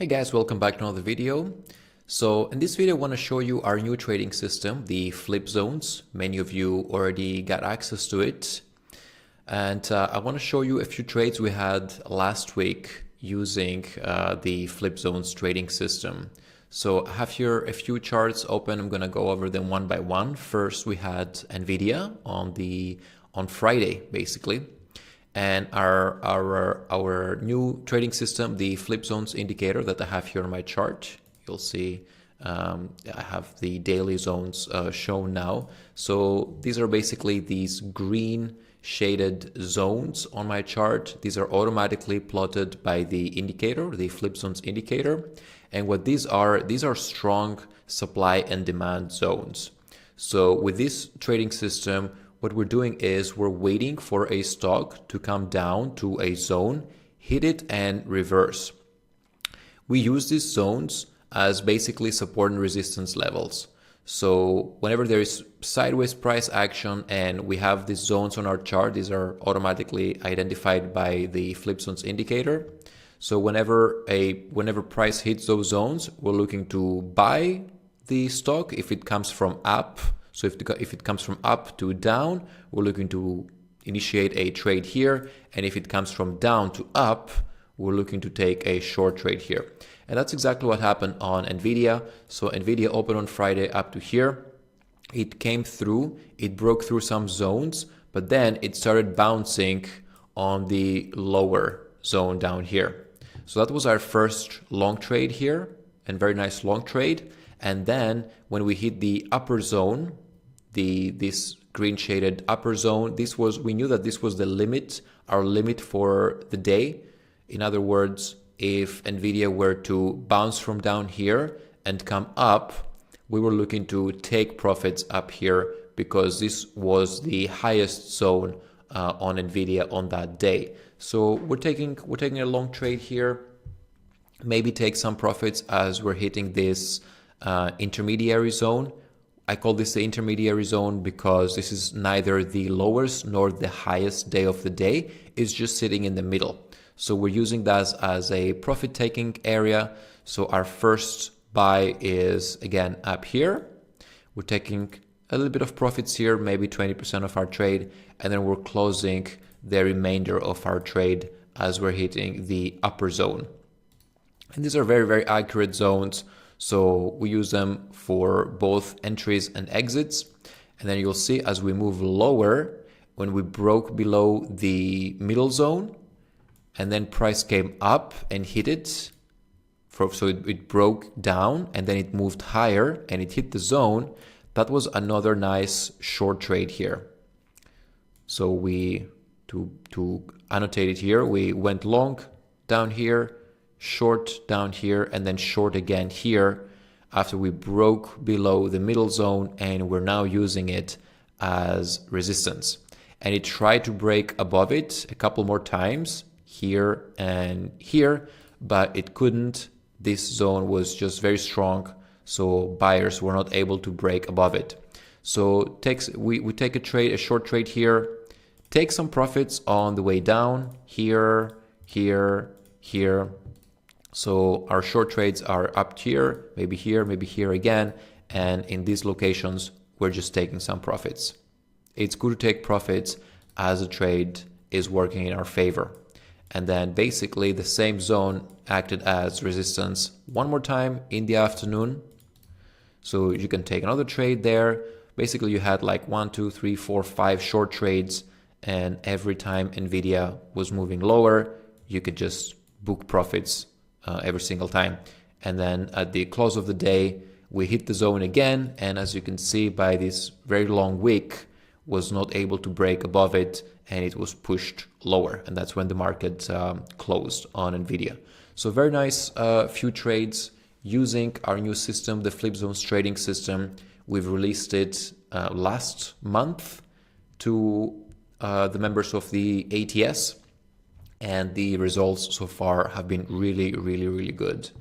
Hey guys, welcome back to another video. So in this video, I want to show you our new trading system, the FlipZones. Many of you already got access to it. And I want to show you a few trades we had last week using the FlipZones trading system. So I have here a few charts open. I'm going to go over them one by one. First, we had NVIDIA on Friday, basically. And our new trading system, the FlipZones indicator that I have here on my chart, you'll see I have the daily zones shown now. So these are basically these green shaded zones on my chart. These are automatically plotted by the indicator, the FlipZones indicator. And what these are strong supply and demand zones. So with this trading system, what we're doing is we're waiting for a stock to come down to a zone, hit it and reverse. We use these zones as basically support and resistance levels. So whenever there is sideways price action and we have these zones on our chart, these are automatically identified by the FlipZones indicator. So whenever price hits those zones, we're looking to buy the stock if it comes from up. So if it comes from up to down, we're looking to initiate a trade here. And if it comes from down to up, we're looking to take a short trade here. And that's exactly what happened on NVIDIA. So NVIDIA opened on Friday up to here. It came through, it broke through some zones, but then it started bouncing on the lower zone down here. So that was our first long trade here, and very nice long trade. And then when we hit the upper zone, this green shaded upper zone, we knew that this was the limit, our limit for the day. In other words, if NVIDIA were to bounce from down here and come up, we were looking to take profits up here because this was the highest zone on NVIDIA on that day. So we're taking a long trade here, maybe take some profits as we're hitting this intermediary zone. I call this the intermediary zone because this is neither the lowest nor the highest day of the day. It's just sitting in the middle. So we're using that as a profit taking area. So our first buy is again up here. We're taking a little bit of profits here, maybe 20% of our trade, and then we're closing the remainder of our trade as we're hitting the upper zone. And these are very, very accurate zones. So we use them for both entries and exits. And then you'll see as we move lower, when we broke below the middle zone, and then price came up and hit it. So it broke down and then it moved higher and it hit the zone. That was another nice short trade here. So to annotate it here, we went long down here, short down here, and then short again here after we broke below the middle zone, and we're now using it as resistance. And it tried to break above it a couple more times here and here, but it couldn't. This zone was just very strong, so buyers were not able to break above it. So we take a short trade here, take some profits on the way down here, here, here. So our short trades are up here, maybe here again. And in these locations, we're just taking some profits. It's good to take profits as the trade is working in our favor. And then basically the same zone acted as resistance one more time in the afternoon. So you can take another trade there. Basically you had like 1, 2, 3, 4, 5 short trades. And every time NVIDIA was moving lower, you could just book profits every single time. And then at the close of the day, we hit the zone again. And as you can see by this very long wick, was not able to break above it and it was pushed lower. And that's when the market closed on NVIDIA. So very nice few trades using our new system, the FlipZones trading system. We've released it last month to the members of the ATS. And the results so far have been really, really, really good.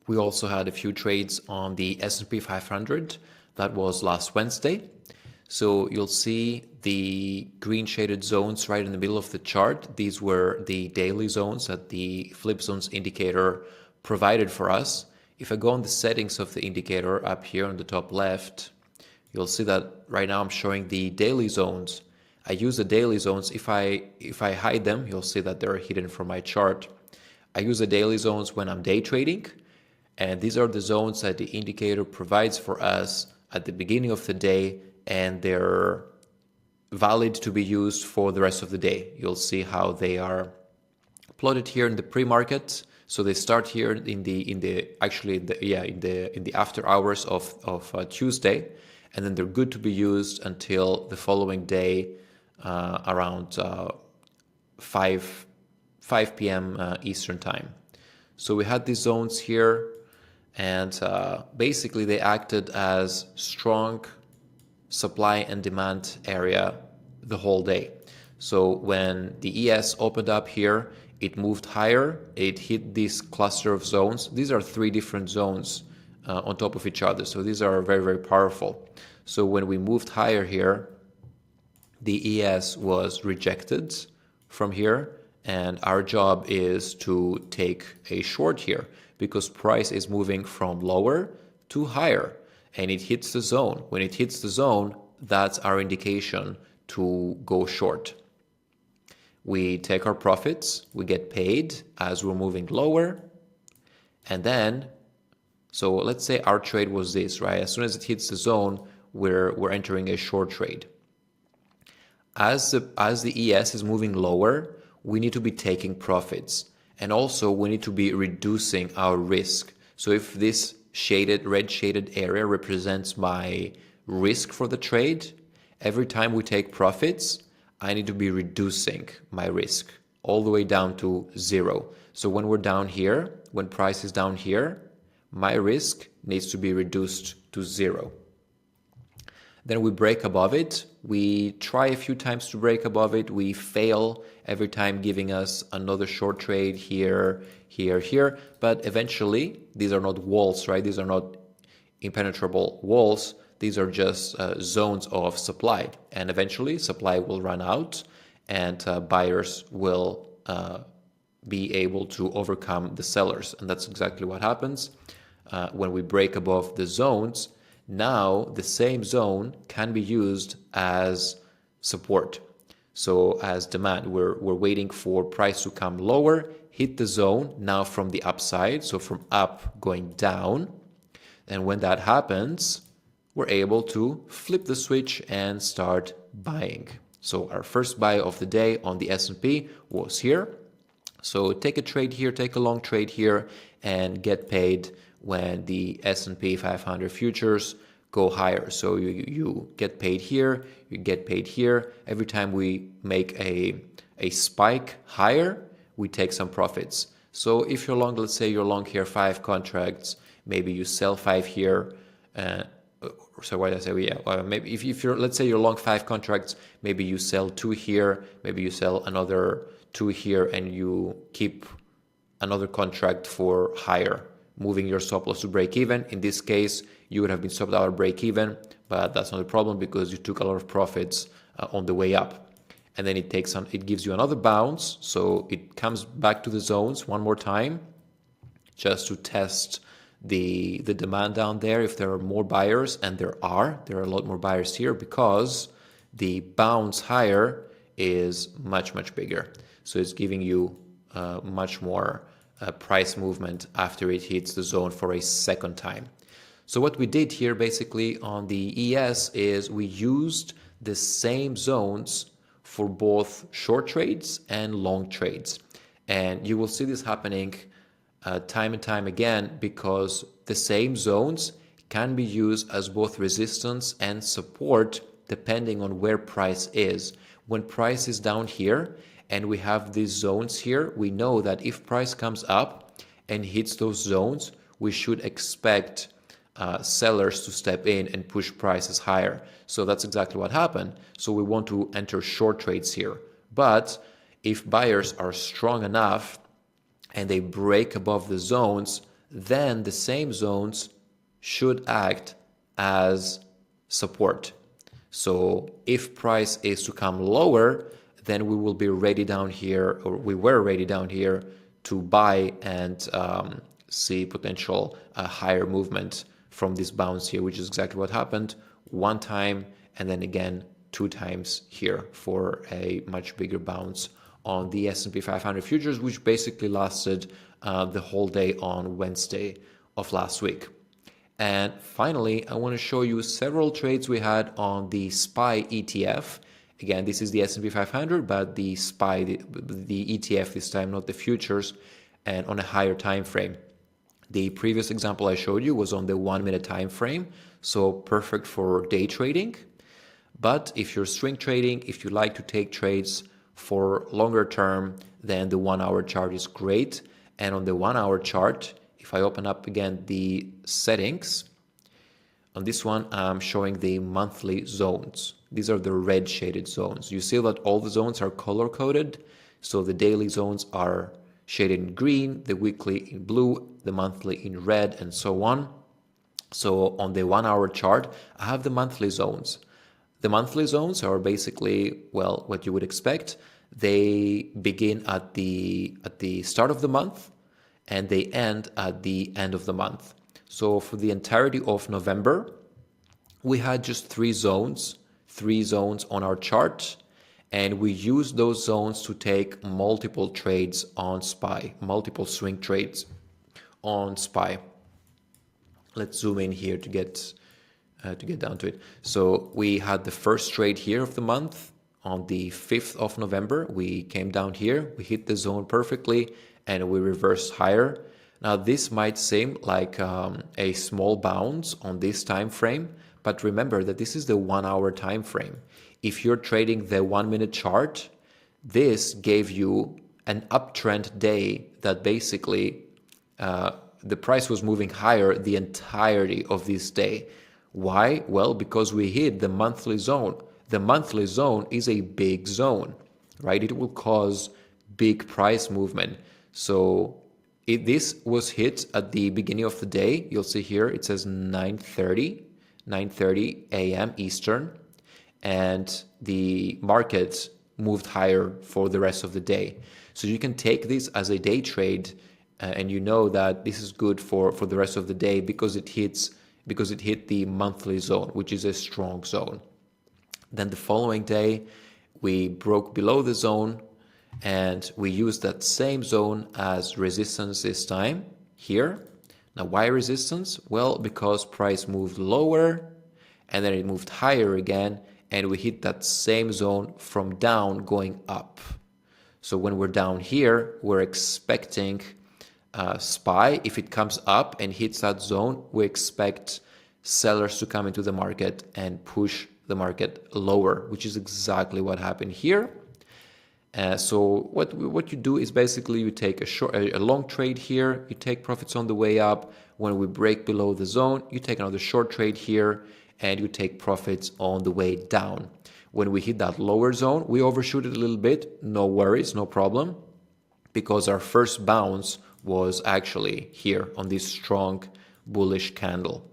We also had a few trades on the S&P 500. That was last Wednesday. So you'll see the green shaded zones right in the middle of the chart. These were the daily zones that the FlipZones indicator provided for us. If I go on the settings of the indicator up here on the top left, you'll see that right now I'm showing the daily zones. I use the daily zones. If I hide them, you'll see that they're hidden from my chart. I use the daily zones when I'm day trading, and these are the zones that the indicator provides for us at the beginning of the day, and they're valid to be used for the rest of the day. You'll see how they are plotted here in the pre-market. So they start here in the after hours of Tuesday, and then they're good to be used until the following day around 5 p.m. Eastern time. So we had these zones here, and basically they acted as strong supply and demand area the whole day. So when the ES opened up here, it moved higher, it hit this cluster of zones. These are 3 different zones on top of each other. So these are very, very powerful. So when we moved higher here, the ES was rejected from here, and our job is to take a short here because price is moving from lower to higher, and it hits the zone. When it hits the zone, that's our indication to go short. We take our profits, we get paid as we're moving lower, and then, so let's say our trade was this, right? As soon as it hits the zone, we're entering a short trade. As the ES is moving lower, we need to be taking profits, and also we need to be reducing our risk. So if this red shaded area represents my risk for the trade, every time we take profits, I need to be reducing my risk all the way down to 0. So when we're down here, when price is down here, my risk needs to be reduced to 0. Then we break above it. We try a few times to break above it. We fail every time, giving us another short trade here, here, here. But eventually, these are not walls, right? These are not impenetrable walls. These are just zones of supply. And eventually, supply will run out, and buyers will be able to overcome the sellers. And that's exactly what happens when we break above the zones. Now the same zone can be used as support. So as demand, we're waiting for price to come lower, hit the zone now from the upside, so from up going down. And when that happens, we're able to flip the switch and start buying. So our first buy of the day on the S&P was here. So take a trade here, take a long trade here, and get paid when the S&P 500 futures go higher. So you get paid here, you get paid here. Every time we make a spike higher, we take some profits. So if you're long, let's say you're long here 5 contracts, maybe you sell 5 here. So what did I say? Yeah, maybe if you're, let's say you're long 5 contracts, maybe you sell 2 here, maybe you sell another 2 here, and you keep another contract for higher, moving your stop loss to break even. In this case, you would have been stopped out at break even, but that's not a problem because you took a lot of profits on the way up. And then it gives you another bounce, so it comes back to the zones one more time, just to test the demand down there. If there are more buyers, and there are a lot more buyers here because the bounce higher is much, much bigger. So it's giving you much more price movement after it hits the zone for a second time. So what we did here basically on the ES is we used the same zones for both short trades and long trades. And you will see this happening time and time again because the same zones can be used as both resistance and support depending on where price is. When price is down here and we have these zones here, we know that if price comes up and hits those zones, we should expect sellers to step in and push prices higher. So that's exactly what happened. So we want to enter short trades here. But if buyers are strong enough and they break above the zones, then the same zones should act as support. So if price is to come lower, then we will be ready down here, or we were ready down here to buy and see potential higher movement from this bounce here, which is exactly what happened. One time and then again 2 times here for a much bigger bounce on the S&P 500 futures, which basically lasted the whole day on Wednesday of last week. And finally, I want to show you several trades we had on the SPY ETF. Again, this is the S&P 500, but the SPY, the ETF this time, not the futures, and on a higher time frame. The previous example I showed you was on the 1 minute time frame, so perfect for day trading. But if you're swing trading, if you like to take trades for longer term, then the 1 hour chart is great. And on the 1 hour chart, if I open up again the settings, on this one, I'm showing the monthly zones. These are the red shaded zones. You see that all the zones are color coded. So the daily zones are shaded in green, the weekly in blue, the monthly in red, and so on. So on the 1 hour chart, I have the monthly zones. The monthly zones are basically, well, what you would expect. They begin at the start of the month and they end at the end of the month. So for the entirety of November, we had just 3 zones on our chart, and we used those zones to take multiple trades on SPY, multiple swing trades on SPY. Let's zoom in here to get down to it. So we had the first trade here of the month on the 5th of November. We came down here, we hit the zone perfectly, and we reversed higher. Now this might seem like a small bounce on this time frame, but remember that this is the 1 hour time frame. If you're trading the 1 minute chart, this gave you an uptrend day that basically the price was moving higher the entirety of this day. Why? Well, because we hit the monthly zone. The monthly zone is a big zone, right? It will cause big price movement. So this was hit at the beginning of the day. You'll see here it says 9:30 a.m. Eastern, and the market moved higher for the rest of the day. So you can take this as a day trade, and you know that this is good for the rest of the day because it hit the monthly zone, which is a strong zone. Then the following day, we broke below the zone, and we used that same zone as resistance this time here. Now, why resistance? Well, because price moved lower and then it moved higher again, and we hit that same zone from down going up. So when we're down here, we're expecting SPY, if it comes up and hits that zone, we expect sellers to come into the market and push the market lower, which is exactly what happened here. So what you do is basically you take a long trade here, you take profits on the way up. When we break below the zone, you take another short trade here, and you take profits on the way down. When we hit that lower zone, we overshoot it a little bit. No worries, no problem, because our first bounce was actually here on this strong bullish candle.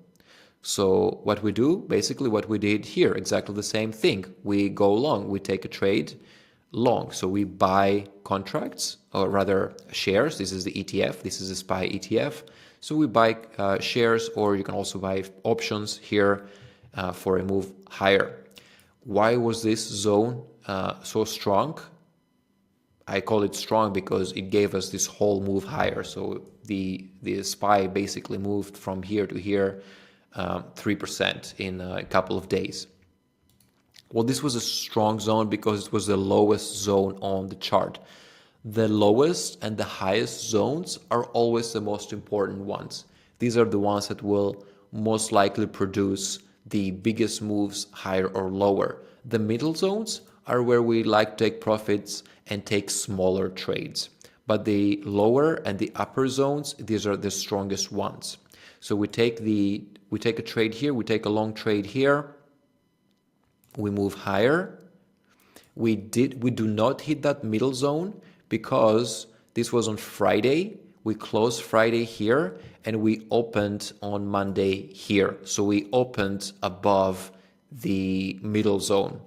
So what we do, basically what we did here, exactly the same thing. We go long, we take a trade long. So we buy contracts, or rather shares. This is the ETF, this is the SPY ETF. So we buy shares, or you can also buy options here for a move higher. Why was this zone so strong? I call it strong because it gave us this whole move higher. So the SPY basically moved from here to here 3% in a couple of days. Well, this was a strong zone because it was the lowest zone on the chart. The lowest and the highest zones are always the most important ones. These are the ones that will most likely produce the biggest moves higher or lower. The middle zones are where we like to take profits and take smaller trades. But the lower and the upper zones, these are the strongest ones. So we take a trade here, we take a long trade here, we move higher. We do not hit that middle zone because this was on Friday. We closed Friday here and we opened on Monday here. So we opened above the middle zone.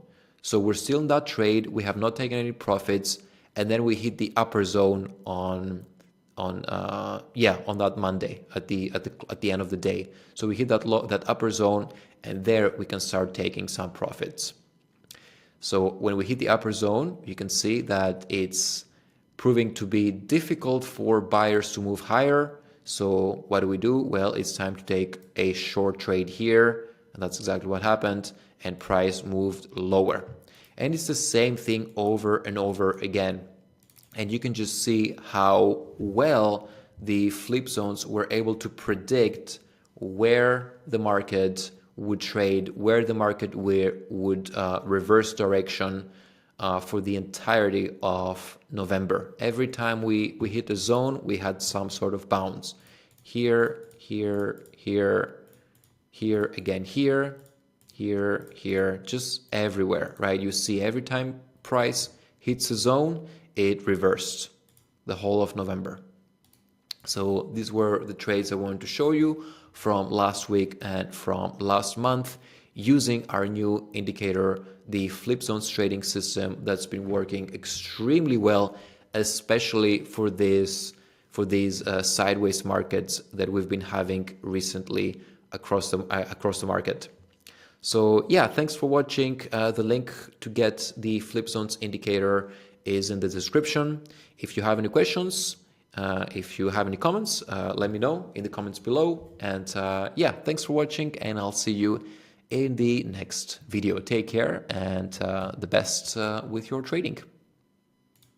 So we're still in that trade. We have not taken any profits. And then we hit the upper zone on on that Monday at the end of the day. So we hit that upper zone, and there we can start taking some profits. So when we hit the upper zone, you can see that it's proving to be difficult for buyers to move higher. So what do? Well, it's time to take a short trade here, and that's exactly what happened, and price moved lower. And it's the same thing over and over again. And you can just see how well the flip zones were able to predict where the market would trade, where the market would reverse direction for the entirety of November. Every time we hit a zone, we had some sort of bounce. Here, here, here, here, again here, here, here, just everywhere, right? You see every time price hits a zone, it reversed the whole of November. So these were the trades I wanted to show you from last week and from last month using our new indicator, the FlipZones trading system that's been working extremely well, especially for these sideways markets that we've been having recently across the market. So yeah, thanks for watching. The link to get the FlipZones indicator is in the description. If you have any questions, if you have any comments, let me know in the comments below. And yeah, thanks for watching, and I'll see you in the next video. Take care, and the best with your trading.